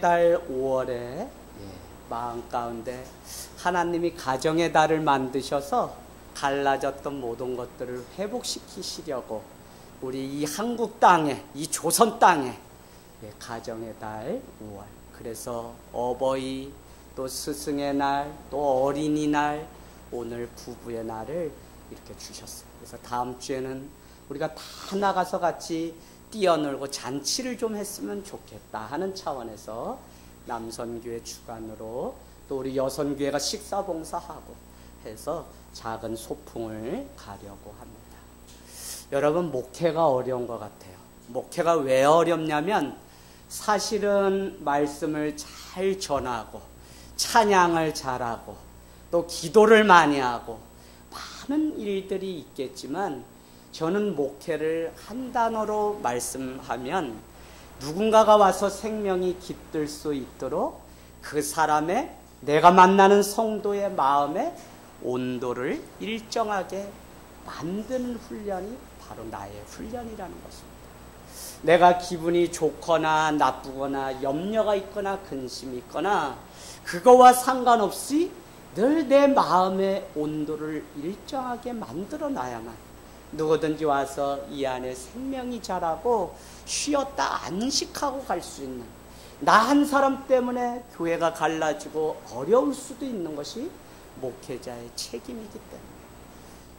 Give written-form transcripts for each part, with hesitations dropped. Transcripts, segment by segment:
달 5월에 마음 가운데 하나님이 가정의 달을 만드셔서 갈라졌던 모든 것들을 회복시키시려고 우리 이 한국 땅에, 이 조선 땅에 가정의 달 5월, 그래서 어버이, 또 스승의 날, 또 어린이날, 오늘 부부의 날을 이렇게 주셨어요. 그래서 다음 주에는 우리가 다 나가서 같이 뛰어놀고 잔치를 좀 했으면 좋겠다 하는 차원에서 남선교회 주관으로 또 우리 여선교회가 식사봉사하고 해서 작은 소풍을 가려고 합니다. 여러분, 목회가 어려운 것 같아요. 목회가 왜 어렵냐면 사실은 말씀을 잘 전하고 찬양을 잘하고 또 기도를 많이 하고 많은 일들이 있겠지만, 저는 목회를 한 단어로 말씀하면 누군가가 와서 생명이 깃들 수 있도록 그 사람의, 내가 만나는 성도의 마음의 온도를 일정하게 만드는 훈련이 바로 나의 훈련이라는 것입니다. 내가 기분이 좋거나 나쁘거나 염려가 있거나 근심이 있거나 그거와 상관없이 늘 내 마음의 온도를 일정하게 만들어 놔야만 누구든지 와서 이 안에 생명이 자라고 쉬었다 안식하고 갈 수 있는, 나 한 사람 때문에 교회가 갈라지고 어려울 수도 있는 것이 목회자의 책임이기 때문에,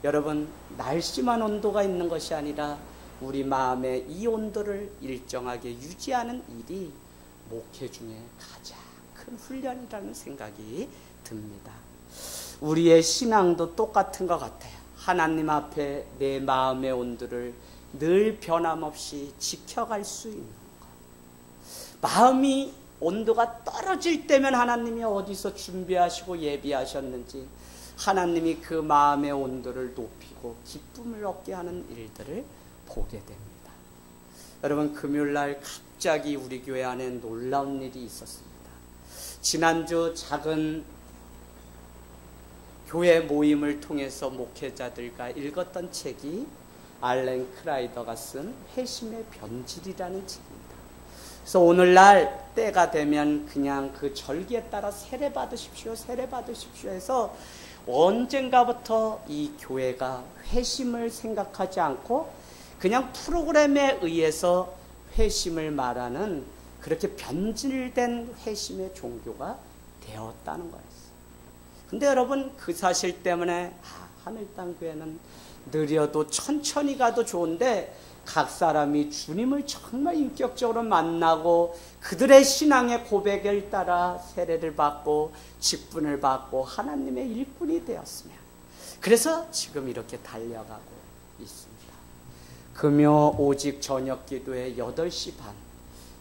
여러분, 날씨만 온도가 있는 것이 아니라 우리 마음의 이 온도를 일정하게 유지하는 일이 목회 중에 가장 큰 훈련이라는 생각이 듭니다. 우리의 신앙도 똑같은 것 같아요. 하나님 앞에 내 마음의 온도를 늘 변함없이 지켜갈 수 있는 것. 마음이 온도가 떨어질 때면 하나님이 어디서 준비하시고 예비하셨는지 하나님이 그 마음의 온도를 높이고 기쁨을 얻게 하는 일들을 보게 됩니다. 여러분, 금요일날 갑자기 우리 교회 안에 놀라운 일이 있었습니다. 지난주 작은 교회 모임을 통해서 목회자들과 읽었던 책이 알렌 크라이더가 쓴 회심의 변질이라는 책입니다. 그래서 오늘날 때가 되면 그냥 그 절기에 따라 세례 받으십시오, 세례 받으십시오 해서 언젠가부터 이 교회가 회심을 생각하지 않고 그냥 프로그램에 의해서 회심을 말하는, 그렇게 변질된 회심의 종교가 되었다는 거예요. 근데 여러분, 그 사실 때문에 하늘땅교회는 느려도 천천히 가도 좋은데 각 사람이 주님을 정말 인격적으로 만나고 그들의 신앙의 고백을 따라 세례를 받고 직분을 받고 하나님의 일꾼이 되었으면, 그래서 지금 이렇게 달려가고 있습니다. 금요 오직 저녁 기도에 8시 반,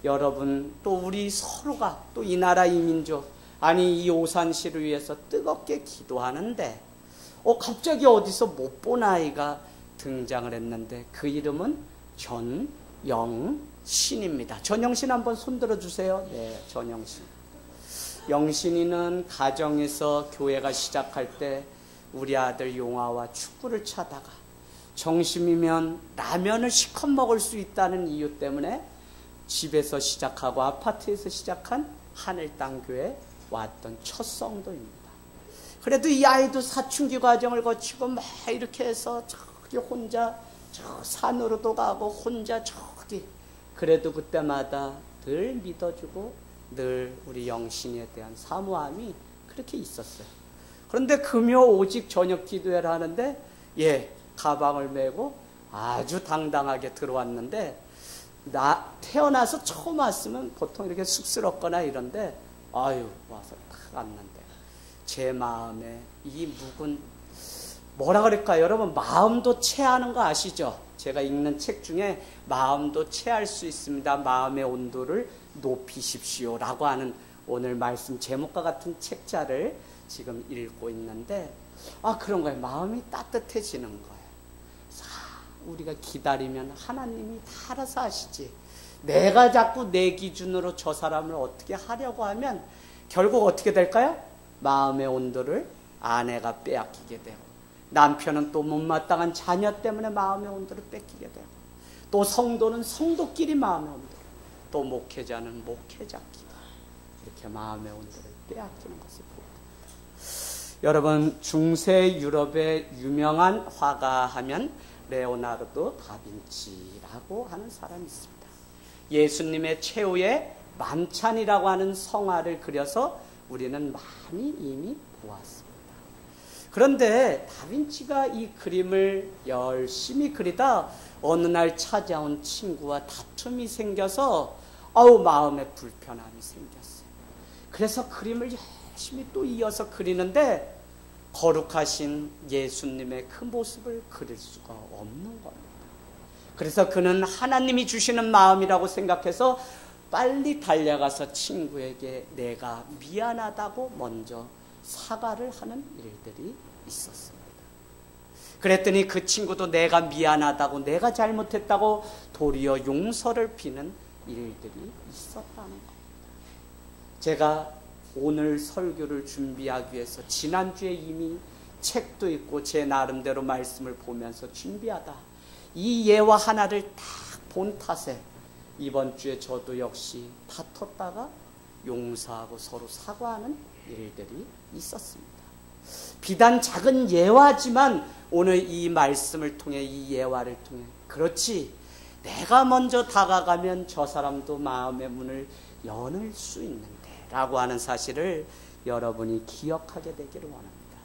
여러분, 또 우리 서로가 또 이 나라 이 민족, 아니 이 오산시를 위해서 뜨겁게 기도하는데 갑자기 어디서 못 본 아이가 등장을 했는데 그 이름은 전영신입니다. 전영신 한번 손들어 주세요. 네, 전영신. 영신이는 가정에서 교회가 시작할 때 우리 아들 용화와 축구를 차다가 점심이면 라면을 시컷 먹을 수 있다는 이유 때문에 집에서 시작하고 아파트에서 시작한 하늘땅교회 왔던 첫 성도입니다. 그래도 이 아이도 사춘기 과정을 거치고 막 이렇게 해서 저기 혼자 저 산으로도 가고 혼자 저기, 그래도 그때마다 늘 믿어주고 늘 우리 영신이에 대한 사모함이 그렇게 있었어요. 그런데 금요 오직 저녁 기도회를 하는데 가방을 메고 아주 당당하게 들어왔는데, 나 태어나서 처음 왔으면 보통 이렇게 쑥스럽거나 이런데 와서 딱 왔는데 제 마음에 이 묵은, 뭐라 그럴까요? 여러분, 마음도 체하는 거 아시죠? 제가 읽는 책 중에 마음도 체할 수 있습니다. 마음의 온도를 높이십시오 라고 하는 오늘 말씀 제목과 같은 책자를 지금 읽고 있는데, 그런 거예요. 마음이 따뜻해지는 거예요. 우리가 기다리면 하나님이 다 알아서 하시지, 내가 자꾸 내 기준으로 저 사람을 어떻게 하려고 하면 결국 어떻게 될까요? 마음의 온도를 아내가 빼앗기게 되고, 남편은 또 못마땅한 자녀 때문에 마음의 온도를 뺏기게 되고, 또 성도는 성도끼리 마음의 온도를, 또 목회자는 목회자끼리, 이렇게 마음의 온도를 빼앗기는 것을 봅니다. 여러분, 중세 유럽의 유명한 화가 하면 레오나르도 다빈치라고 하는 사람이 있습니다. 예수님의 최후의 만찬이라고 하는 성화를 그려서 우리는 많이 이미 보았습니다. 그런데 다빈치가 이 그림을 열심히 그리다 어느 날 찾아온 친구와 다툼이 생겨서 마음에 불편함이 생겼어요. 그래서 그림을 열심히 또 이어서 그리는데 거룩하신 예수님의 그 모습을 그릴 수가 없는 겁니다. 그래서 그는 하나님이 주시는 마음이라고 생각해서 빨리 달려가서 친구에게 내가 미안하다고 먼저 사과를 하는 일들이 있었습니다. 그랬더니 그 친구도 내가 미안하다고, 내가 잘못했다고 도리어 용서를 비는 일들이 있었다는 겁니다. 제가 오늘 설교를 준비하기 위해서 지난주에 이미 책도 읽고 제 나름대로 말씀을 보면서 준비하다 이 예화 하나를 딱 본 탓에 이번 주에 저도 역시 다퉜다가 용서하고 서로 사과하는 일들이 있었습니다. 비단 작은 예화지만 오늘 이 말씀을 통해, 이 예화를 통해, 그렇지, 내가 먼저 다가가면 저 사람도 마음의 문을 여는 수 있는데 라고 하는 사실을 여러분이 기억하게 되기를 원합니다.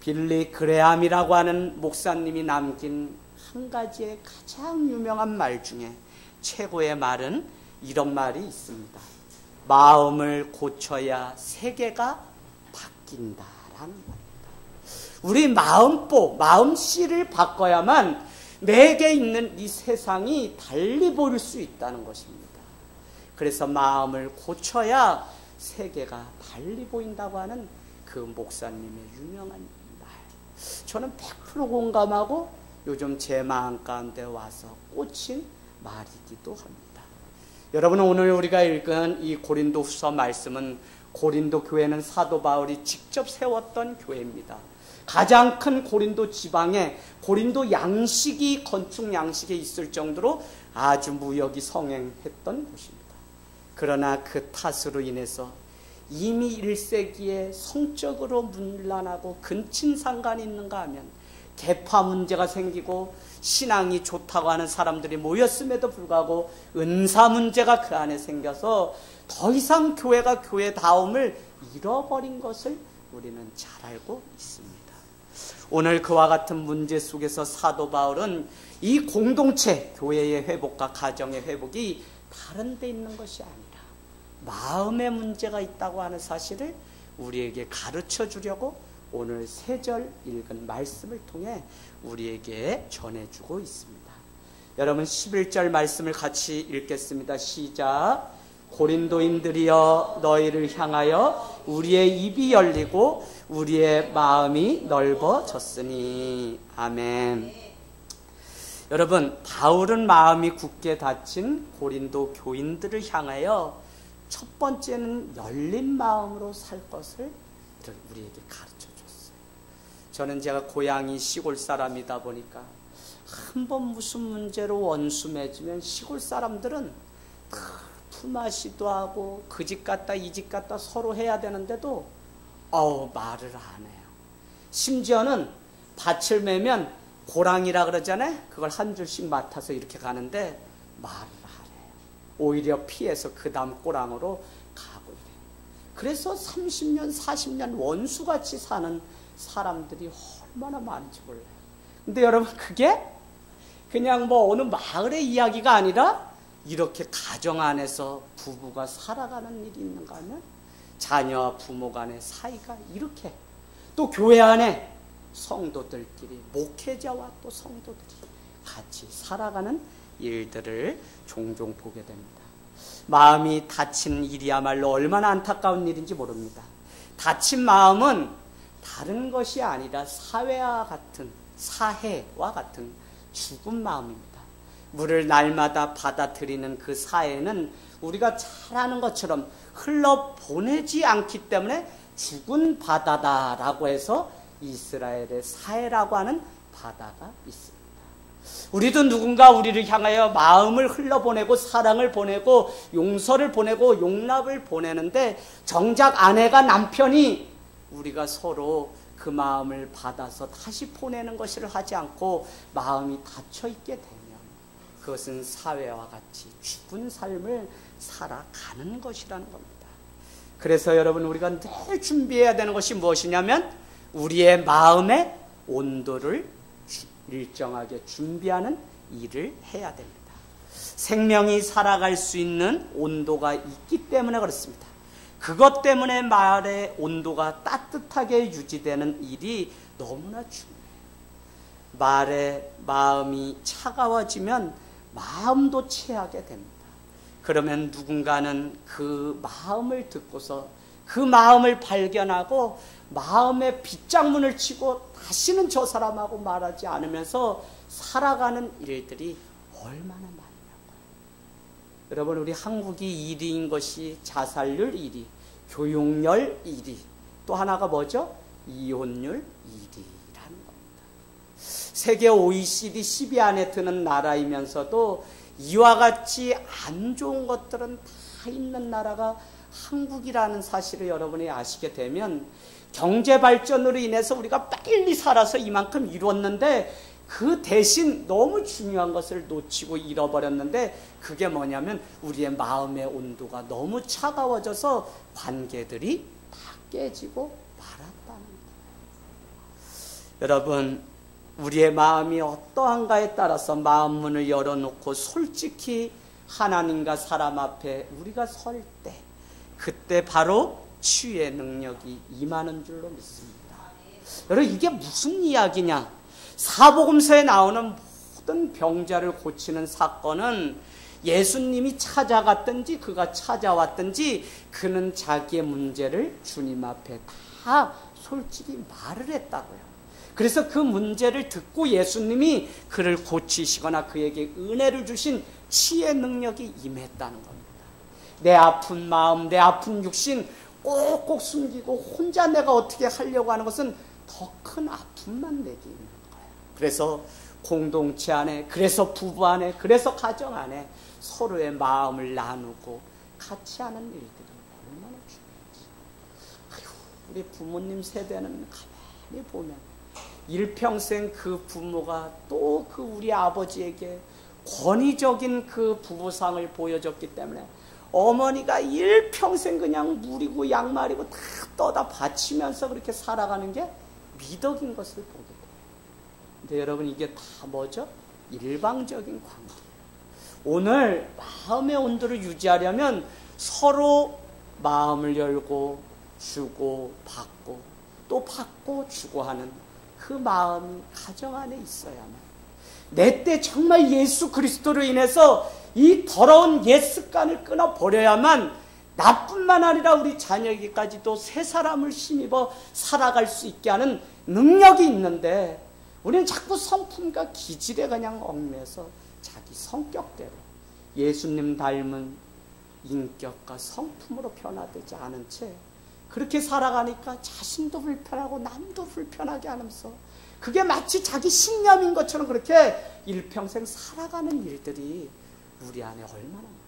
빌리 그레함이라고 하는 목사님이 남긴 한 가지의 가장 유명한 말 중에 최고의 말은 이런 말이 있습니다. 마음을 고쳐야 세계가 바뀐다라는 말입니다. 우리 마음씨를 바꿔야만 내게 있는 이 세상이 달리 보일 수 있다는 것입니다. 그래서 마음을 고쳐야 세계가 달리 보인다고 하는 그 목사님의 유명한 말, 저는 100% 공감하고 요즘 제 마음 가운데 와서 꽂힌 말이기도 합니다. 여러분, 오늘 우리가 읽은 이 고린도후서 말씀은 고린도 교회는 사도 바울이 직접 세웠던 교회입니다. 가장 큰 고린도 지방에 고린도 양식이, 건축 양식에 있을 정도로 아주 무역이 성행했던 곳입니다. 그러나 그 탓으로 인해서 이미 1세기에 성적으로 문란하고 근친상간이 있는가 하면 계파 문제가 생기고 신앙이 좋다고 하는 사람들이 모였음에도 불구하고 은사 문제가 그 안에 생겨서 더 이상 교회가 교회다움을 잃어버린 것을 우리는 잘 알고 있습니다. 오늘 그와 같은 문제 속에서 사도 바울은 이 공동체, 교회의 회복과 가정의 회복이 다른 데 있는 것이 아니라 마음의 문제가 있다고 하는 사실을 우리에게 가르쳐 주려고 오늘 3절 읽은 말씀을 통해 우리에게 전해주고 있습니다. 여러분, 11절 말씀을 같이 읽겠습니다. 시작. 고린도인들이여, 너희를 향하여 우리의 입이 열리고 우리의 마음이 넓어졌으니. 아멘. 여러분, 바울은 마음이 굳게 닫힌 고린도 교인들을 향하여 첫 번째는 열린 마음으로 살 것을 우리에게 가르쳐 줬어요. 저는 제가 고향이 시골 사람이다 보니까 한번 무슨 문제로 원수 맺으면 시골 사람들은 품앗이도 하고 그 집 갔다 이 집 갔다 서로 해야 되는데도 말을 안 해요. 심지어는 밭을 매면 고랑이라 그러잖아요. 그걸 한 줄씩 맡아서 이렇게 가는데 말을 안 해요. 오히려 피해서 그 다음 고랑으로 가고 이래요. 그래서 30년 40년 원수같이 사는 사람들이 얼마나 많은지 몰라요. 근데 여러분, 그게 그냥 어느 마을의 이야기가 아니라 이렇게 가정 안에서 부부가 살아가는 일이 있는가 하면 자녀와 부모 간의 사이가 이렇게, 또 교회 안에 성도들끼리, 목회자와 또 성도들이 같이 살아가는 일들을 종종 보게 됩니다. 마음이 다친 일이야말로 얼마나 안타까운 일인지 모릅니다. 다친 마음은 다른 것이 아니라 사해와 같은 죽은 마음입니다. 물을 날마다 받아들이는 그 사해는 우리가 잘 아는 것처럼 흘러보내지 않기 때문에 죽은 바다다라고 해서 이스라엘의 사해라고 하는 바다가 있습니다. 우리도 누군가 우리를 향하여 마음을 흘러보내고 사랑을 보내고 용서를 보내고 용납을 보내는데 정작 아내가 남편이 우리가 서로 그 마음을 받아서 다시 보내는 것을 하지 않고 마음이 닫혀있게 되면 그것은 사회와 같이 죽은 삶을 살아가는 것이라는 겁니다. 그래서 여러분 우리가 늘 준비해야 되는 것이 무엇이냐면 우리의 마음의 온도를 일정하게 준비하는 일을 해야 됩니다. 생명이 살아갈 수 있는 온도가 있기 때문에 그렇습니다. 그것 때문에 말의 온도가 따뜻하게 유지되는 일이 너무나 중요해요. 말의 마음이 차가워지면 마음도 체하게 됩니다. 그러면 누군가는 그 마음을 듣고서 그 마음을 발견하고 마음의 빗장문을 치고 다시는 저 사람하고 말하지 않으면서 살아가는 일들이 얼마나 많냐고요. 여러분 우리 한국이 1위인 것이 자살률 1위, 교육열 1위, 또 하나가 뭐죠? 이혼율 1위라는 겁니다. 세계 OECD 10위 안에 드는 나라이면서도 이와 같이 안 좋은 것들은 다 있는 나라가 한국이라는 사실을 여러분이 아시게 되면 경제 발전으로 인해서 우리가 빨리 살아서 이만큼 이루었는데 그 대신 너무 중요한 것을 놓치고 잃어버렸는데 그게 뭐냐면 우리의 마음의 온도가 너무 차가워져서 관계들이 다 깨지고 말았다는 거예요. 여러분 우리의 마음이 어떠한가에 따라서 마음 문을 열어놓고 솔직히 하나님과 사람 앞에 우리가 설 때 그때 바로 치유의 능력이 임하는 줄로 믿습니다. 여러분 이게 무슨 이야기냐? 사복음서에 나오는 모든 병자를 고치는 사건은 예수님이 찾아갔든지 그가 찾아왔든지 그는 자기의 문제를 주님 앞에 다 솔직히 말을 했다고요. 그래서 그 문제를 듣고 예수님이 그를 고치시거나 그에게 은혜를 주신 치유의 능력이 임했다는 겁니다. 내 아픈 마음, 내 아픈 육신 꼭꼭 숨기고 혼자 내가 어떻게 하려고 하는 것은 더 큰 아픔만 내게 있는 거예요. 그래서 공동체 안에, 그래서 부부 안에, 그래서 가정 안에 서로의 마음을 나누고 같이 하는 일들이 얼마나 중요한지. 우리 부모님 세대는 가만히 보면 일평생 그 부모가 또 그 우리 아버지에게 권위적인 그 부부상을 보여줬기 때문에 어머니가 일평생 그냥 물이고 양말이고 다 떠다 바치면서 그렇게 살아가는 게 미덕인 것을 보게 돼요. 근데 여러분 이게 다 뭐죠? 일방적인 관계예요. 오늘 마음의 온도를 유지하려면 서로 마음을 열고 주고 받고 또 받고 주고 하는 그 마음이 가정 안에 있어야만 내 때 정말 예수 그리스도로 인해서 이 더러운 옛 습관을 끊어버려야만 나뿐만 아니라 우리 자녀에게까지도 새 사람을 힘입어 살아갈 수 있게 하는 능력이 있는데 우리는 자꾸 성품과 기질에 그냥 얽매여서 자기 성격대로 예수님 닮은 인격과 성품으로 변화되지 않은 채 그렇게 살아가니까 자신도 불편하고 남도 불편하게 하면서 그게 마치 자기 신념인 것처럼 그렇게 일평생 살아가는 일들이 우리 안에 얼마나 많아요.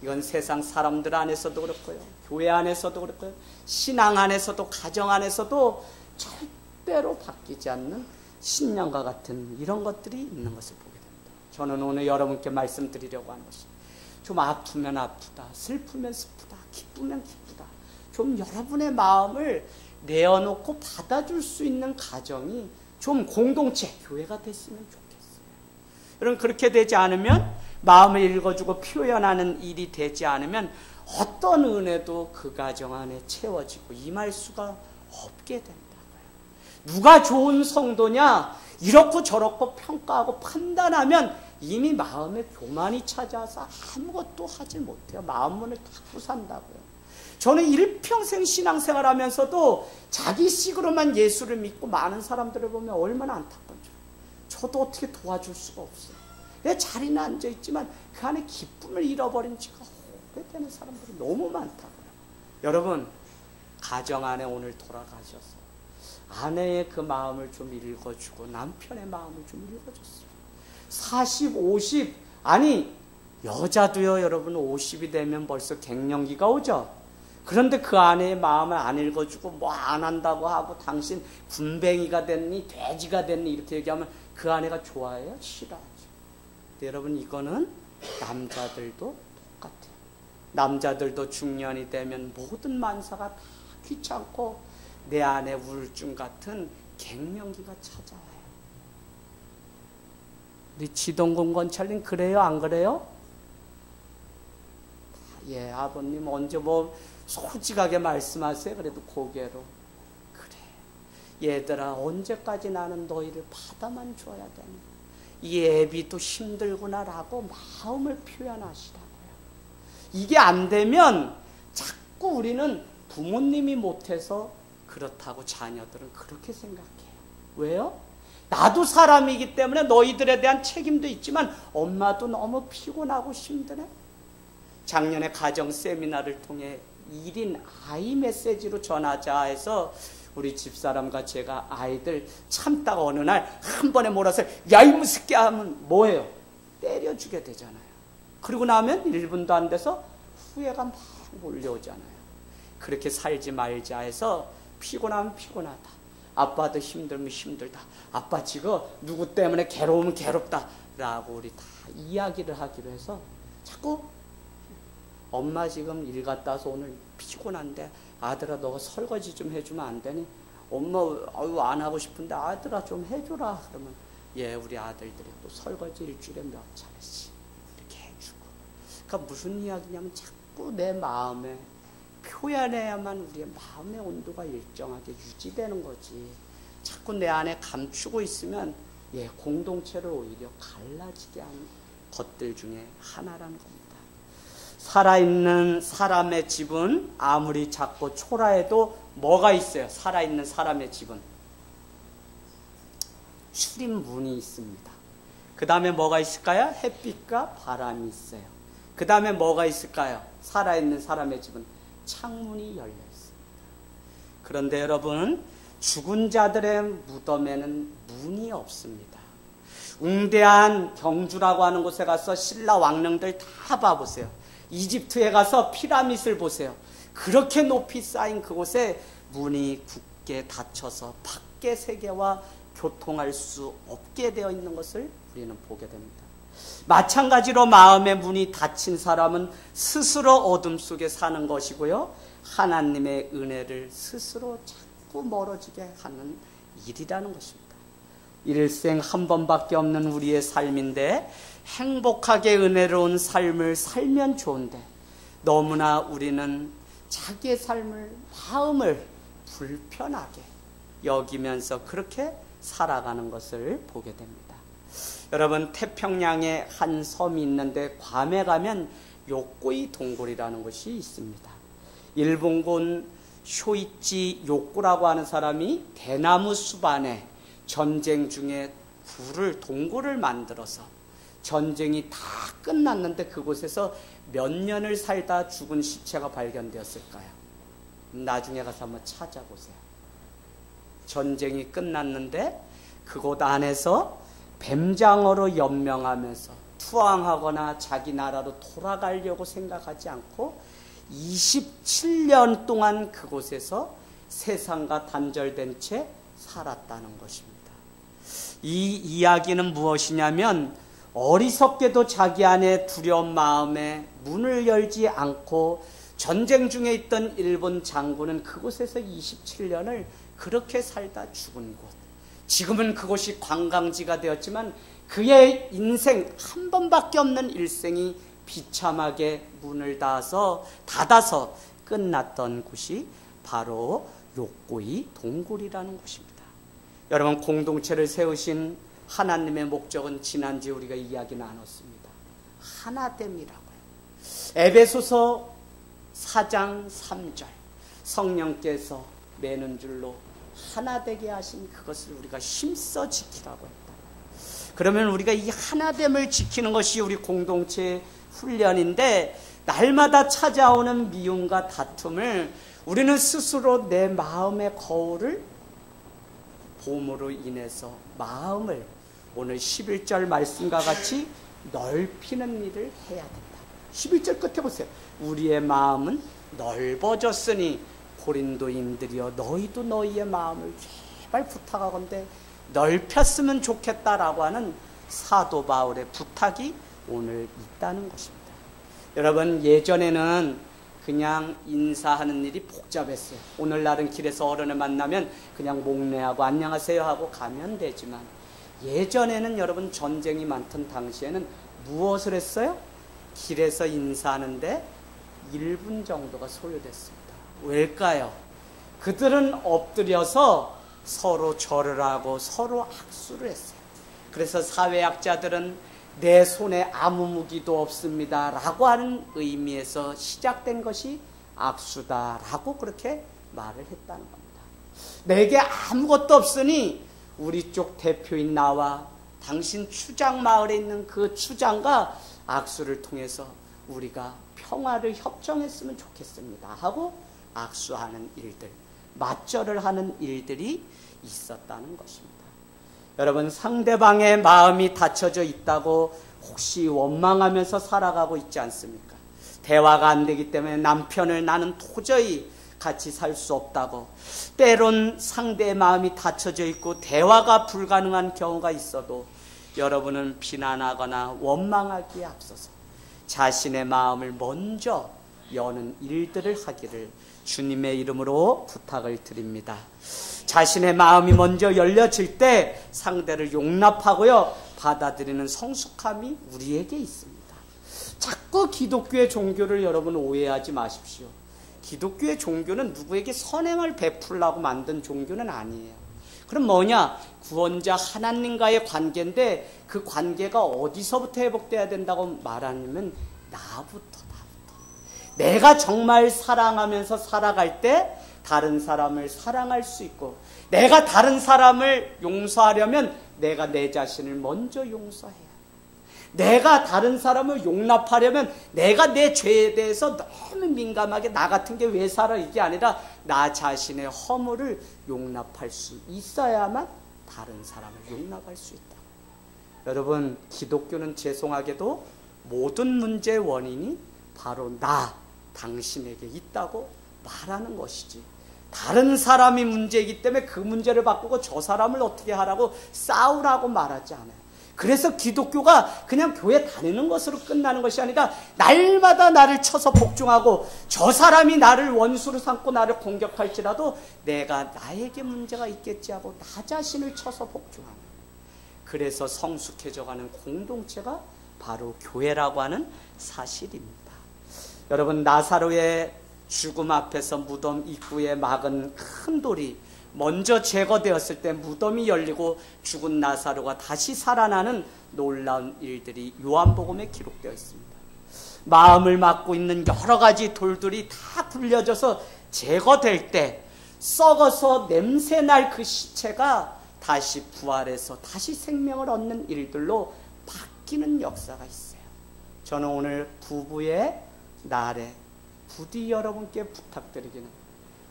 이건 세상 사람들 안에서도 그렇고요. 교회 안에서도 그렇고요. 신앙 안에서도 가정 안에서도 절대로 바뀌지 않는 신념과 같은 이런 것들이 있는 것을 보게 됩니다. 저는 오늘 여러분께 말씀드리려고 하는 것이 좀 아프면 아프다, 슬프면 슬프다, 기쁘면 기쁘다. 좀 여러분의 마음을 내어놓고 받아줄 수 있는 가정이 좀 공동체, 교회가 됐으면 좋겠어요. 여러분 그렇게 되지 않으면 마음을 읽어주고 표현하는 일이 되지 않으면 어떤 은혜도 그 가정 안에 채워지고 임할 수가 없게 된다고요. 누가 좋은 성도냐 이렇고 저렇고 평가하고 판단하면 이미 마음에 교만이 찾아와서 아무것도 하지 못해요. 마음문을 닫고 산다고요. 저는 일평생 신앙생활 하면서도 자기식으로만 예수를 믿고 많은 사람들을 보면 얼마나 안타까운지. 저도 어떻게 도와줄 수가 없어요. 내 자리는 앉아있지만 그 안에 기쁨을 잃어버린 지가 오래되는 사람들이 너무 많다고요. 여러분 가정 안에 오늘 돌아가셔서 아내의 그 마음을 좀 읽어주고 남편의 마음을 좀 읽어줬어요. 40, 50, 아니 여자도요 여러분 50이 되면 벌써 갱년기가 오죠. 그런데 그 아내의 마음을 안 읽어주고 뭐 안 한다고 하고 당신 군뱅이가 됐니 돼지가 됐니 이렇게 얘기하면 그 아내가 좋아해요? 싫어하죠. 근데 여러분 이거는 남자들도 똑같아요. 남자들도 중년이 되면 모든 만사가 다 귀찮고 내 안에 우울증 같은 갱년기가 찾아와요. 우리 지동군 권찰님 그래요? 안 그래요? 예, 아버님 언제 뭐 솔직하게 말씀하세요. 그래도 고개로. 그래. 얘들아 언제까지 나는 너희를 받아만 줘야 되나. 이 애비도 힘들구나라고 마음을 표현하시라고요. 이게 안 되면 자꾸 우리는 부모님이 못해서 그렇다고 자녀들은 그렇게 생각해요. 왜요? 나도 사람이기 때문에 너희들에 대한 책임도 있지만 엄마도 너무 피곤하고 힘드네. 작년에 가정 세미나를 통해 1인 아이 메시지로 전하자 해서 우리 집사람과 제가 아이들 참다가 어느 날 한 번에 몰아서 야 이 무섭게 하면 뭐예요? 때려주게 되잖아요. 그리고 나면 1분도 안 돼서 후회가 막 몰려오잖아요. 그렇게 살지 말자 해서 피곤하면 피곤하다. 아빠도 힘들면 힘들다. 아빠 지금 누구 때문에 괴로우면 괴롭다. 라고 우리 다 이야기를 하기로 해서 자꾸 엄마 지금 일 갔다 와서 오늘 피곤한데 아들아 너가 설거지 좀 해주면 안 되니? 엄마 아유 안 하고 싶은데 아들아 좀 해줘라. 그러면 예 우리 아들들이 또 설거지 일주일에 몇 차례씩 이렇게 해주고. 그러니까 무슨 이야기냐면 자꾸 내 마음에 표현해야만 우리의 마음의 온도가 일정하게 유지되는 거지. 자꾸 내 안에 감추고 있으면 예 공동체를 오히려 갈라지게 하는 것들 중에 하나라는 겁니다. 살아있는 사람의 집은 아무리 작고 초라해도 뭐가 있어요? 살아있는 사람의 집은 출입문이 있습니다. 그 다음에 뭐가 있을까요? 햇빛과 바람이 있어요. 그 다음에 뭐가 있을까요? 살아있는 사람의 집은 창문이 열려 있습니다. 그런데 여러분 죽은 자들의 무덤에는 문이 없습니다. 웅대한 경주라고 하는 곳에 가서 신라 왕릉들 다 봐보세요. 이집트에 가서 피라밋을 보세요. 그렇게 높이 쌓인 그곳에 문이 굳게 닫혀서 밖의 세계와 교통할 수 없게 되어 있는 것을 우리는 보게 됩니다. 마찬가지로 마음의 문이 닫힌 사람은 스스로 어둠 속에 사는 것이고요. 하나님의 은혜를 스스로 자꾸 멀어지게 하는 일이라는 것입니다. 일생 한 번밖에 없는 우리의 삶인데 행복하게 은혜로운 삶을 살면 좋은데 너무나 우리는 자기의 삶을 마음을 불편하게 여기면서 그렇게 살아가는 것을 보게 됩니다. 여러분 태평양에 한 섬이 있는데 괌에 가면 요코이 동굴이라는 곳이 있습니다. 일본군 쇼이치 요코라고 하는 사람이 대나무 숲안에 전쟁 중에 동굴을 만들어서 전쟁이 다 끝났는데 그곳에서 몇 년을 살다 죽은 시체가 발견되었을까요? 나중에 가서 한번 찾아보세요. 전쟁이 끝났는데 그곳 안에서 뱀장어로 연명하면서 투항하거나 자기 나라로 돌아가려고 생각하지 않고 27년 동안 그곳에서 세상과 단절된 채 살았다는 것입니다. 이 이야기는 무엇이냐면 어리석게도 자기 안에 두려운 마음에 문을 열지 않고 전쟁 중에 있던 일본 장군은 그곳에서 27년을 그렇게 살다 죽은 곳. 지금은 그곳이 관광지가 되었지만 그의 인생 한 번밖에 없는 일생이 비참하게 문을 닫아서 끝났던 곳이 바로 요코이 동굴이라는 곳입니다. 여러분 공동체를 세우신 하나님의 목적은 지난주에 우리가 이야기 나눴습니다. 하나됨이라고요. 에베소서 4장 3절 성령께서 매는 줄로 하나되게 하신 그것을 우리가 힘써 지키라고 했다. 그러면 우리가 이 하나됨을 지키는 것이 우리 공동체의 훈련인데 날마다 찾아오는 미움과 다툼을 우리는 스스로 내 마음의 거울을 봄으로 인해서 마음을 오늘 11절 말씀과 같이 넓히는 일을 해야 된다. 11절 끝에 보세요. 우리의 마음은 넓어졌으니 고린도인들이여 너희도 너희의 마음을 제발 부탁하건대 넓혔으면 좋겠다라고 하는 사도 바울의 부탁이 오늘 있다는 것입니다. 여러분, 예전에는 그냥 인사하는 일이 복잡했어요. 오늘날은 길에서 어른을 만나면 그냥 목례하고 안녕하세요 하고 가면 되지만, 예전에는 여러분 전쟁이 많던 당시에는 무엇을 했어요? 길에서 인사하는데 1분 정도가 소요됐습니다. 왜일까요? 그들은 엎드려서 서로 절을 하고 서로 악수를 했어요. 그래서 사회학자들은 내 손에 아무 무기도 없습니다 라고 하는 의미에서 시작된 것이 악수다라고 그렇게 말을 했다는 겁니다. 내게 아무것도 없으니 우리 쪽 대표인 나와 당신 추장 마을에 있는 그 추장과 악수를 통해서 우리가 평화를 협정했으면 좋겠습니다 하고 악수하는 일들, 맞절을 하는 일들이 있었다는 것입니다. 여러분, 상대방의 마음이 닫혀져 있다고 혹시 원망하면서 살아가고 있지 않습니까? 대화가 안 되기 때문에 남편을 나는 도저히 같이 살 수 없다고, 때론 상대의 마음이 닫혀져 있고 대화가 불가능한 경우가 있어도 여러분은 비난하거나 원망하기에 앞서서 자신의 마음을 먼저 여는 일들을 하기를 주님의 이름으로 부탁을 드립니다. 자신의 마음이 먼저 열려질 때 상대를 용납하고요, 받아들이는 성숙함이 우리에게 있습니다. 자꾸 기독교의 종교를 여러분 오해하지 마십시오. 기독교의 종교는 누구에게 선행을 베풀라고 만든 종교는 아니에요. 그럼 뭐냐? 구원자 하나님과의 관계인데 그 관계가 어디서부터 회복돼야 된다고 말하냐면 나부터. 내가 정말 사랑하면서 살아갈 때 다른 사람을 사랑할 수 있고, 내가 다른 사람을 용서하려면 내가 내 자신을 먼저 용서해야 해. 내가 다른 사람을 용납하려면 내가 내 죄에 대해서 너무 민감하게 나 같은 게 왜 살아 이게 아니라 나 자신의 허물을 용납할 수 있어야만 다른 사람을 용납할 수 있다. 여러분, 기독교는 죄송하게도 모든 문제의 원인이 바로 당신에게 있다고 말하는 것이지, 다른 사람이 문제이기 때문에 그 문제를 바꾸고 저 사람을 어떻게 하라고 싸우라고 말하지 않아요. 그래서 기독교가 그냥 교회 다니는 것으로 끝나는 것이 아니라 날마다 나를 쳐서 복종하고 저 사람이 나를 원수로 삼고 나를 공격할지라도 내가 나에게 문제가 있겠지 하고 나 자신을 쳐서 복종하는, 그래서 성숙해져가는 공동체가 바로 교회라고 하는 사실입니다. 여러분, 나사로의 죽음 앞에서 무덤 입구에 막은 큰 돌이 먼저 제거되었을 때 무덤이 열리고 죽은 나사로가 다시 살아나는 놀라운 일들이 요한복음에 기록되어 있습니다. 마음을 막고 있는 여러 가지 돌들이 다 굴려져서 제거될 때 썩어서 냄새날 그 시체가 다시 부활해서 다시 생명을 얻는 일들로 바뀌는 역사가 있어요. 저는 오늘 부부의 날에 부디 여러분께 부탁드리기는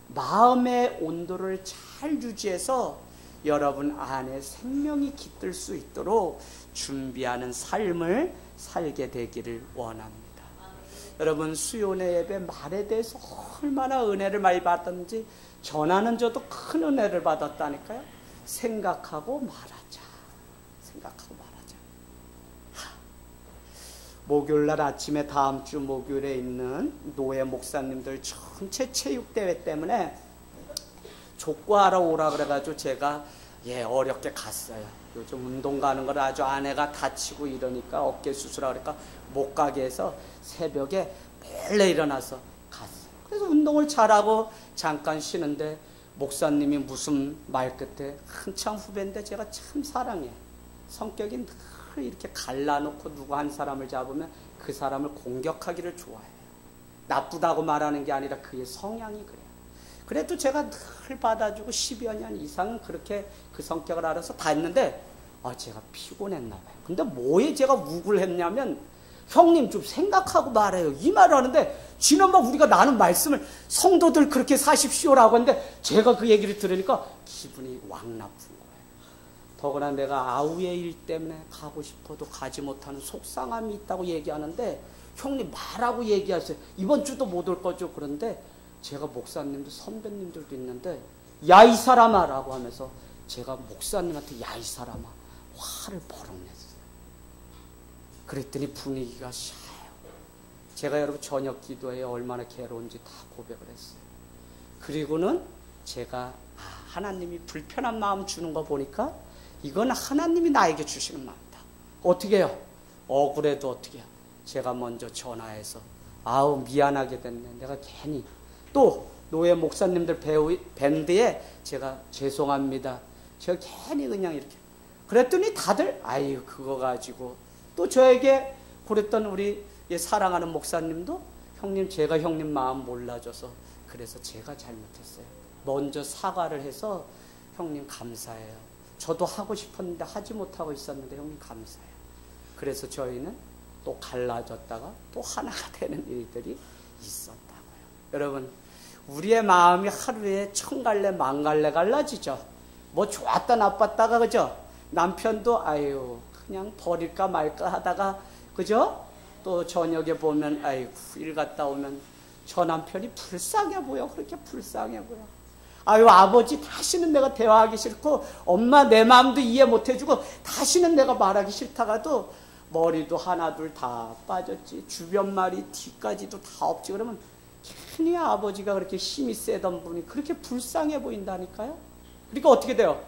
마음의 온도를 잘 유지해서 여러분 안에 생명이 깃들 수 있도록 준비하는 삶을 살게 되기를 원합니다. 여러분, 수요일의 예배 말에 대해서 얼마나 은혜를 많이 받았는지 전하는 저도 큰 은혜를 받았다니까요. 생각하고 말하자. 목요일날 아침에 다음 주 목요일에 있는 노예 목사님들 전체 체육대회 때문에 족구하러 오라 그래가지고 제가 어렵게 갔어요. 요즘 운동 가는 걸 아주 아내가 다치고 이러니까 어깨 수술하고 그러니까 못 가게 해서 새벽에 몰래 일어나서 갔어요. 그래서 운동을 잘하고 잠깐 쉬는데 목사님이 무슨 말 끝에 한참 후배인데 제가 참 사랑해요. 성격이 늘 이렇게 갈라놓고 누구 한 사람을 잡으면 그 사람을 공격하기를 좋아해요. 나쁘다고 말하는 게 아니라 그의 성향이 그래요. 그래도 제가 늘 받아주고 10여 년 이상은 그렇게 그 성격을 알아서 다 했는데 제가 피곤했나 봐요. 근데 뭐에 제가 욱을 했냐면 형님 좀 생각하고 말해요. 이 말을 하는데 지난번 우리가 나눈 말씀을 성도들 그렇게 사십시오라고 했는데 제가 그 얘기를 들으니까 기분이 왕 나쁜 거예요. 더구나 내가 아우의 일 때문에 가고 싶어도 가지 못하는 속상함이 있다고 얘기하는데 형님 말하고 얘기하세요. 이번 주도 못 올 거죠. 그런데 제가 목사님도 선배님들도 있는데 야 이 사람아 라고 하면서 제가 목사님한테 야 이 사람아 화를 버럭 냈어요. 그랬더니 분위기가 샤요. 제가 여러분 저녁 기도에 얼마나 괴로운지 다 고백을 했어요. 그리고는 제가 하나님이 불편한 마음 주는 거 보니까 이건 하나님이 나에게 주시는 마음이다. 어떻게 해요? 억울해도 어떻게 해요? 제가 먼저 전화해서 아우 미안하게 됐네. 내가 괜히 또 노예 목사님들 밴드에 제가 죄송합니다. 제가 괜히 그냥 이렇게 그랬더니 다들 아유 그거 가지고 또 저에게 그랬던 우리 사랑하는 목사님도 형님 제가 형님 마음 몰라줘서 그래서 제가 잘못했어요. 먼저 사과를 해서 형님 감사해요. 저도 하고 싶었는데 하지 못하고 있었는데 형님 감사해요. 그래서 저희는 또 갈라졌다가 또 하나가 되는 일들이 있었다고요. 여러분 우리의 마음이 하루에 1000갈래 만갈래 갈라지죠. 뭐 좋았다 나빴다가 그죠? 남편도 아유 그냥 버릴까 말까 하다가 그죠? 또 저녁에 보면 아이고 일 갔다 오면 저 남편이 불쌍해 보여. 그렇게 불쌍해 보여. 아유 아버지 다시는 내가 대화하기 싫고 엄마 내 마음도 이해 못해주고 다시는 내가 말하기 싫다가도 머리도 하나 둘 다 빠졌지. 주변 말이 뒤까지도 다 없지. 그러면 괜히 아버지가 그렇게 힘이 세던 분이 그렇게 불쌍해 보인다니까요. 그러니까 어떻게 돼요?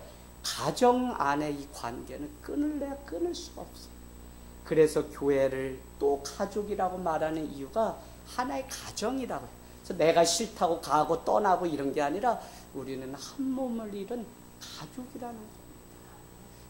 가정 안에 이 관계는 끊을래야 끊을 수가 없어요. 그래서 교회를 또 가족이라고 말하는 이유가 하나의 가정이라고 해요. 그래서 내가 싫다고 가고 떠나고 이런 게 아니라 우리는 한 몸을 잃은 가족이라는 겁니다.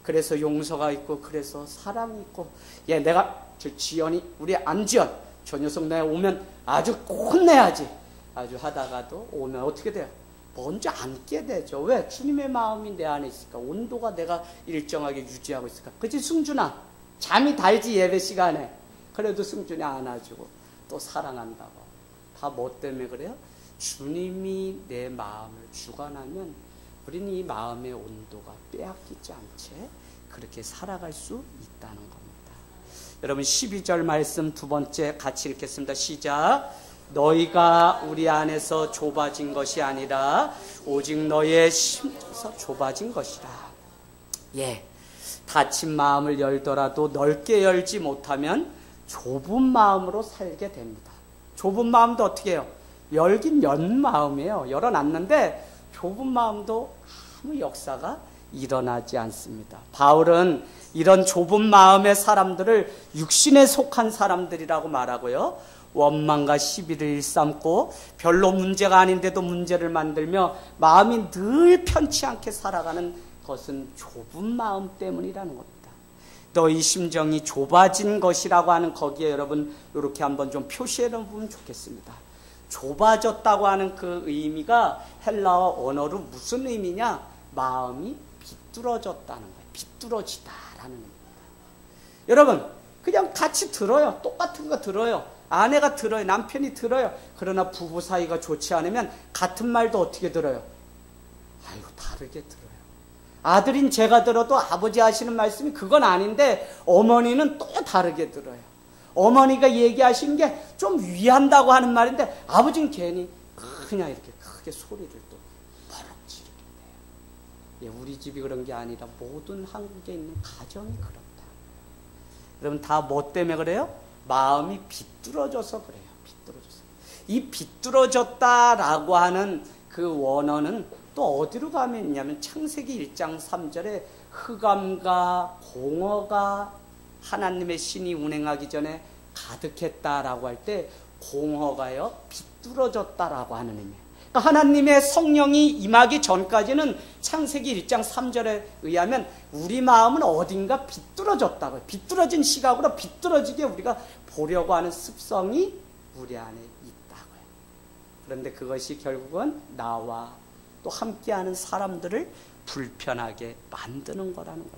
그래서 용서가 있고 그래서 사랑이 있고 내가 저 지연이 우리 안지연 저 녀석 내가 오면 아주 혼내야지 아주 하다가도 오면 어떻게 돼요? 먼저 앉게 되죠. 왜? 주님의 마음이 내 안에 있으니까 온도가 내가 일정하게 유지하고 있으니까. 그치 승준아? 잠이 달지 예배 시간에. 그래도 승준이 안아주고 또 사랑한다고. 다 뭐 때문에 그래요? 주님이 내 마음을 주관하면 우리는 이 마음의 온도가 빼앗기지 않게 그렇게 살아갈 수 있다는 겁니다. 여러분 12절 말씀 두 번째 같이 읽겠습니다. 시작. 너희가 우리 안에서 좁아진 것이 아니라 오직 너의 심에서 좁아진 것이라. 닫힌 마음을 열더라도 넓게 열지 못하면 좁은 마음으로 살게 됩니다. 좁은 마음도 어떻게 해요? 열긴 연 마음이에요. 열어놨는데 좁은 마음도 아무 역사가 일어나지 않습니다. 바울은 이런 좁은 마음의 사람들을 육신에 속한 사람들이라고 말하고요. 원망과 시비를 일삼고 별로 문제가 아닌데도 문제를 만들며 마음이 늘 편치 않게 살아가는 것은 좁은 마음 때문이라는 겁니다. 너희 심정이 좁아진 것이라고 하는 거기에 여러분 이렇게 한번 좀 표시해 놓으면 좋겠습니다. 좁아졌다고 하는 그 의미가 헬라어 언어로 무슨 의미냐? 마음이 비뚤어졌다는 거예요. 비뚤어지다라는 의미입니다. 여러분 그냥 같이 들어요. 똑같은 거 들어요. 아내가 들어요. 남편이 들어요. 그러나 부부 사이가 좋지 않으면 같은 말도 어떻게 들어요? 아이고 다르게 들어요. 아들인 제가 들어도 아버지 하시는 말씀이 그건 아닌데 어머니는 또 다르게 들어요. 어머니가 얘기하시는 게 좀 위한다고 하는 말인데 아버지는 괜히 그냥 이렇게 크게 소리를 또 버럭 지르게 돼요. 우리 집이 그런 게 아니라 모든 한국에 있는 가정이 그렇다. 여러분 다 뭐 때문에 그래요? 마음이 비뚤어져서 그래요. 비뚤어져서. 이 비뚤어졌다라고 하는 그 원어는 또 어디로 가면 있냐면 창세기 1장 3절에 흑암과 공허가 하나님의 신이 운행하기 전에 가득했다라고 할 때 공허가요 비뚤어졌다라고 하는 의미예요. 그러니까 하나님의 성령이 임하기 전까지는 창세기 1장 3절에 의하면 우리 마음은 어딘가 비뚤어졌다고요. 비뚤어진 시각으로 비뚤어지게 우리가 보려고 하는 습성이 우리 안에 있다고요. 그런데 그것이 결국은 나와 또 함께하는 사람들을 불편하게 만드는 거라는 겁니다.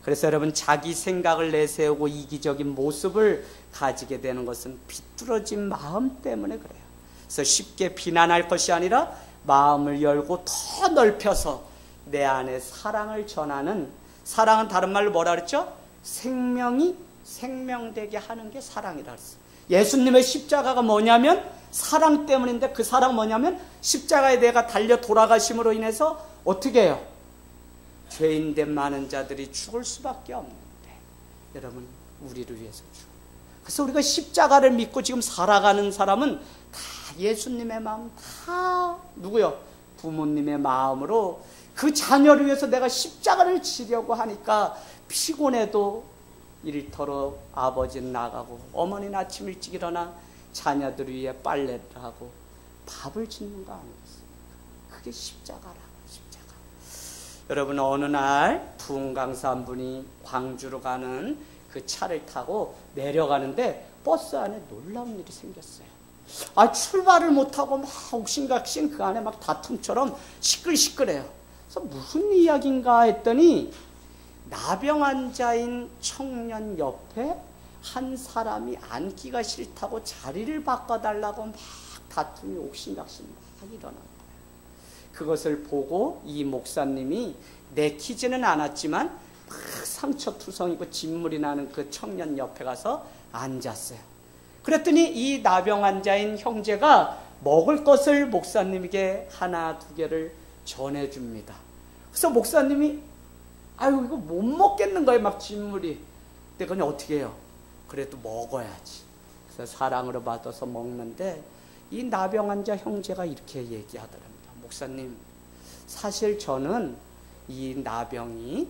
그래서 여러분 자기 생각을 내세우고 이기적인 모습을 가지게 되는 것은 비뚤어진 마음 때문에 그래요. 그래서 쉽게 비난할 것이 아니라 마음을 열고 더 넓혀서 내 안에 사랑을 전하는, 사랑은 다른 말로 뭐라 그랬죠? 생명이 생명되게 하는 게 사랑이라 그랬어요. 예수님의 십자가가 뭐냐면 사랑 때문인데, 그 사랑 뭐냐면 십자가에 내가 달려 돌아가심으로 인해서 어떻게 해요? 죄인된 많은 자들이 죽을 수밖에 없는데, 여러분 우리를 위해서 죽어. 그래서 우리가 십자가를 믿고 지금 살아가는 사람은 다 예수님의 마음, 다 누구요? 부모님의 마음으로 그 자녀를 위해서 내가 십자가를 지려고 하니까 피곤해도 일터로 아버지는 나가고 어머니는 아침 일찍 일어나 자녀들을 위해 빨래를 하고 밥을 짓는 거 아니겠습니까? 그게 십자가라고. 십자가. 여러분, 어느 날 부흥강사 한 분이 광주로 가는 그 차를 타고 내려가는데 버스 안에 놀라운 일이 생겼어요. 출발을 못하고 막 옥신각신 그 안에 막 다툼처럼 시끌시끌해요. 그래서 무슨 이야기인가 했더니 나병 환자인 청년 옆에 한 사람이 앉기가 싫다고 자리를 바꿔달라고 막 다툼이 옥신각신 막 일어난 거예요. 그것을 보고 이 목사님이 내키지는 않았지만 막 상처투성이고 진물이 나는 그 청년 옆에 가서 앉았어요. 그랬더니 이 나병 환자인 형제가 먹을 것을 목사님에게 하나 두 개를 전해줍니다. 그래서 목사님이 이거 못 먹겠는 거예요. 막 진물이. 근데 그냥 어떻게 해요? 그래도 먹어야지. 그래서 사랑으로 받아서 먹는데 이 나병 환자 형제가 이렇게 얘기하더랍니다. 목사님, 사실 저는 이 나병이,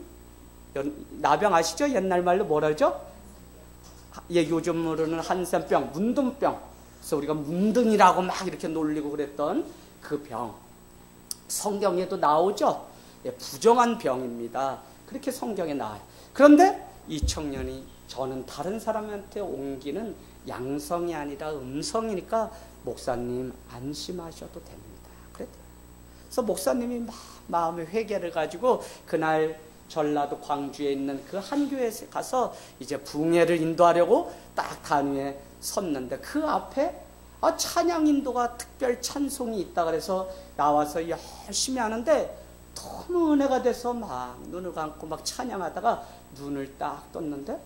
나병 아시죠? 옛날 말로 뭐라 그러죠? 요즘으로는 한센병, 문둥병. 그래서 우리가 문둥이라고 막 이렇게 놀리고 그랬던 그 병. 성경에도 나오죠? 부정한 병입니다. 그렇게 성경에 나와요. 그런데 이 청년이 저는 다른 사람한테 옮기는 양성이 아니라 음성이니까 목사님 안심하셔도 됩니다. 그랬대요. 그래서 목사님이 막 마음의 회개를 가지고 그날 전라도 광주에 있는 그 한 교회에 가서 이제 부흥회를 인도하려고 딱 단위에 섰는데 그 앞에 찬양 인도가 특별 찬송이 있다 그래서 나와서 열심히 하는데 너무 은혜가 돼서 막 눈을 감고 막 찬양하다가 눈을 딱 떴는데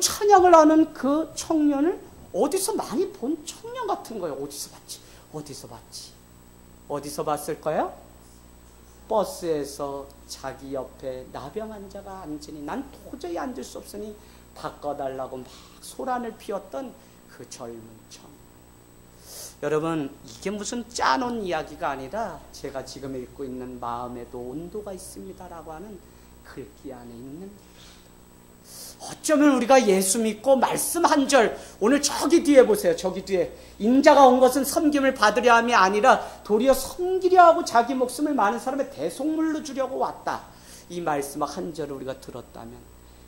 찬양을 하는 그 청년을 어디서 많이 본 청년 같은 거예요. 어디서 봤을 거예요? 버스에서 자기 옆에 나병 환자가 앉으니 난 도저히 앉을 수 없으니 바꿔달라고 막 소란을 피웠던 그 젊은 청년. 여러분, 이게 무슨 짜놓은 이야기가 아니라 제가 지금 읽고 있는 마음에도 온도가 있습니다라고 하는 글귀 안에 있는, 어쩌면 우리가 예수 믿고 말씀 한 절, 오늘 저기 뒤에 보세요. 저기 뒤에 인자가 온 것은 섬김을 받으려 함이 아니라 도리어 섬기려 하고 자기 목숨을 많은 사람의 대속물로 주려고 왔다. 이 말씀 한 절을 우리가 들었다면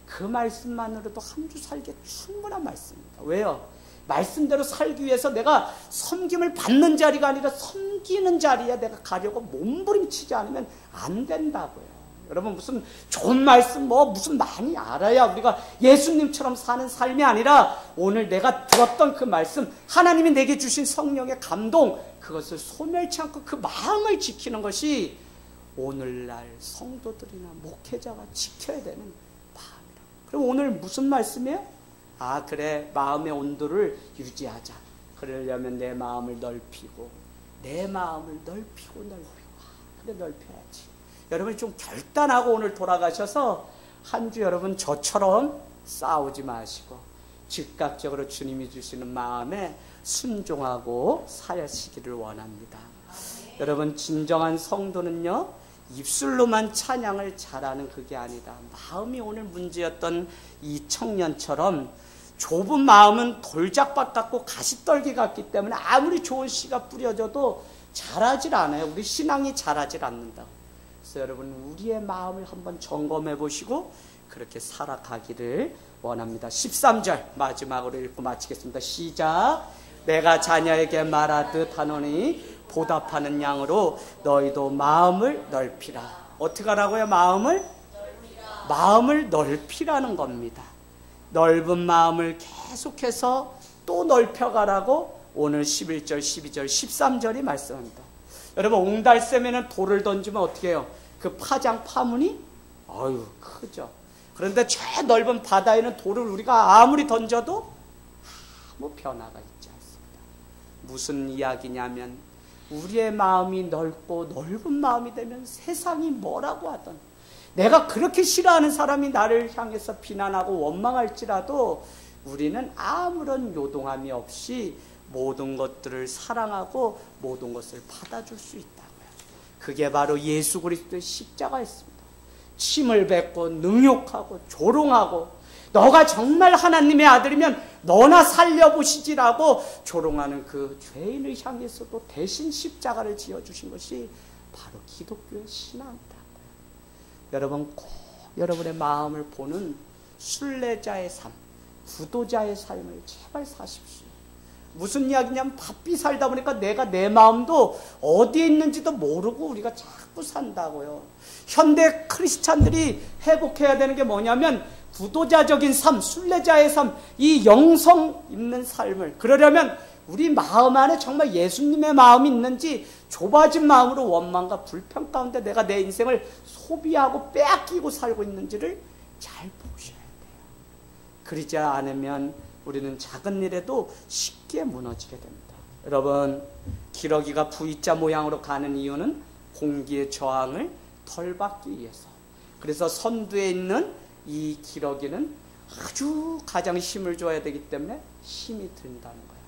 그 말씀만으로도 한 주 살기에 충분한 말씀입니다. 왜요? 말씀대로 살기 위해서 내가 섬김을 받는 자리가 아니라 섬기는 자리에 내가 가려고 몸부림치지 않으면 안 된다고요. 여러분, 무슨 좋은 말씀 무슨 많이 알아야 우리가 예수님처럼 사는 삶이 아니라 오늘 내가 들었던 그 말씀, 하나님이 내게 주신 성령의 감동, 그것을 소멸치 않고 그 마음을 지키는 것이 오늘날 성도들이나 목회자가 지켜야 되는 마음이라. 그럼 오늘 무슨 말씀이에요? 그래, 마음의 온도를 유지하자. 그러려면 내 마음을 넓히고 그래, 넓혀야지. 여러분 좀 결단하고 오늘 돌아가셔서 한 주 여러분 저처럼 싸우지 마시고 즉각적으로 주님이 주시는 마음에 순종하고 사시기를 원합니다. 여러분, 진정한 성도는요, 입술로만 찬양을 잘하는 그게 아니다. 마음이 오늘 문제였던 이 청년처럼 좁은 마음은 돌짝밭 같고 가시떨기 같기 때문에 아무리 좋은 씨가 뿌려져도 자라질 않아요. 우리 신앙이 자라질 않는다. 그래서 여러분, 우리의 마음을 한번 점검해 보시고 그렇게 살아가기를 원합니다. 13절 마지막으로 읽고 마치겠습니다. 시작. 내가 자녀에게 말하듯 하노니 보답하는 양으로 너희도 마음을 넓히라. 어떻게 하라고요? 마음을 넓히라는 겁니다. 넓은 마음을 계속해서 또 넓혀가라고 오늘 11절, 12절, 13절이 말씀합니다. 여러분, 옹달샘에는 돌을 던지면 어떻게 해요? 그 파장 파문이 아유 크죠. 그런데 저 넓은 바다에는 돌을 우리가 아무리 던져도 아무 변화가 있지 않습니다. 무슨 이야기냐면 우리의 마음이 넓고 넓은 마음이 되면 세상이 뭐라고 하든, 내가 그렇게 싫어하는 사람이 나를 향해서 비난하고 원망할지라도 우리는 아무런 요동함이 없이 모든 것들을 사랑하고 모든 것을 받아줄 수 있다고요. 그게 바로 예수 그리스도의 십자가였습니다. 침을 뱉고 능욕하고 조롱하고 너가 정말 하나님의 아들이면 너나 살려보시지라고 조롱하는 그 죄인을 향해서도 대신 십자가를 지어주신 것이 바로 기독교의 신앙이라고요. 여러분 꼭 여러분의 마음을 보는 순례자의 삶, 구도자의 삶을 제발 사십시오. 무슨 이야기냐면 바삐 살다 보니까 내가 내 마음도 어디에 있는지도 모르고 우리가 자꾸 산다고요. 현대 크리스찬들이 회복해야 되는 게 뭐냐면 구도자적인 삶, 순례자의 삶, 이 영성 있는 삶을, 그러려면 우리 마음 안에 정말 예수님의 마음이 있는지 좁아진 마음으로 원망과 불평 가운데 내가 내 인생을 소비하고 빼앗기고 살고 있는지를 잘 보셔야 돼요. 그러지 않으면 우리는 작은 일에도 쉽게 무너지게 됩니다. 여러분, 기러기가 V자 모양으로 가는 이유는 공기의 저항을 덜 받기 위해서. 그래서 선두에 있는 이 기러기는 아주 가장 힘을 줘야 되기 때문에 힘이 든다는 거예요.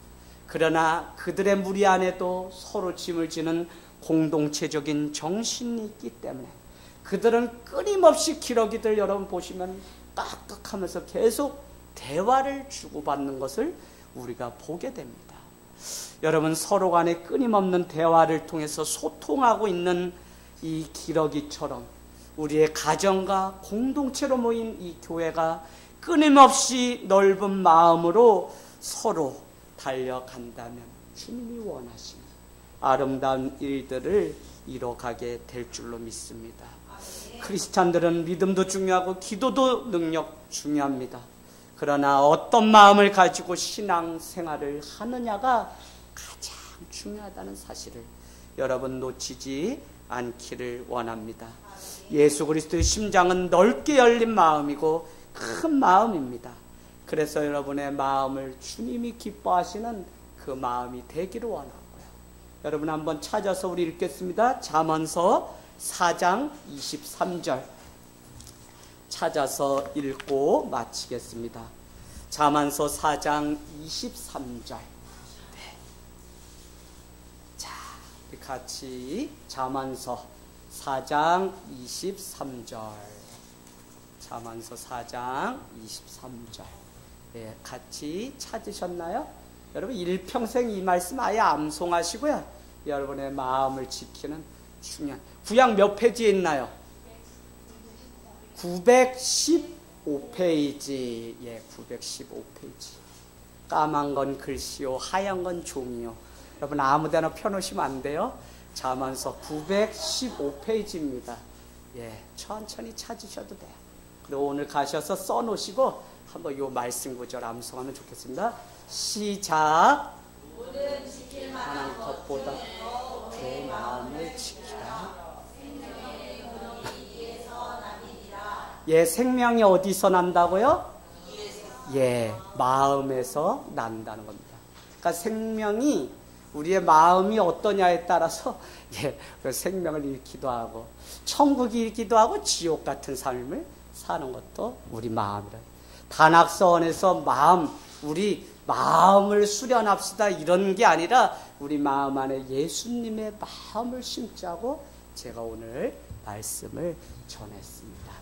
그러나 그들의 무리 안에도 서로 짐을 지는 공동체적인 정신이 있기 때문에 그들은 끊임없이 기러기들 여러분 보시면 깍깍하면서 계속 대화를 주고받는 것을 우리가 보게 됩니다. 여러분, 서로 간에 끊임없는 대화를 통해서 소통하고 있는 이 기러기처럼 우리의 가정과 공동체로 모인 이 교회가 끊임없이 넓은 마음으로 서로 달려간다면 주님이 원하시는 아름다운 일들을 이뤄가게 될 줄로 믿습니다. 크리스찬들은 믿음도 중요하고 기도도 능력 중요합니다. 그러나 어떤 마음을 가지고 신앙생활을 하느냐가 가장 중요하다는 사실을 여러분 놓치지 않기를 원합니다. 예수 그리스도의 심장은 넓게 열린 마음이고 큰 마음입니다. 그래서 여러분의 마음을 주님이 기뻐하시는 그 마음이 되기를 원하고요. 여러분 한번 찾아서 우리 읽겠습니다. 잠언서 4장 23절 찾아서 읽고 마치겠습니다. 잠언서 4장 23절. 네. 자, 같이 잠언서 4장 23절. 잠언서 4장 23절. 네, 같이 찾으셨나요? 여러분 일평생 이 말씀 아예 암송하시고요. 여러분의 마음을 지키는 중요한 구약 몇 페이지에 있나요? 915페이지. 예, 915페이지. 까만 건 글씨요, 하얀 건 종이요. 여러분 아무데나 펴놓으시면 안 돼요. 잠언서 915페이지입니다. 예, 천천히 찾으셔도 돼요. 그리고 오늘 가셔서 써놓으시고 한번 요 말씀 구절 암송하면 좋겠습니다. 시작. 모든 지킬 만한 것보다 내 마음을 지키라. 예, 생명이 어디서 난다고요? 예, 마음에서 난다는 겁니다. 그러니까 생명이 우리의 마음이 어떠냐에 따라서 예, 그 생명을 잃기도 하고 천국이 잃기도 하고 지옥 같은 삶을 사는 것도 우리 마음이라. 단학서원에서 우리 마음을 수련합시다 이런 게 아니라 우리 마음 안에 예수님의 마음을 심자고 제가 오늘 말씀을 전했습니다.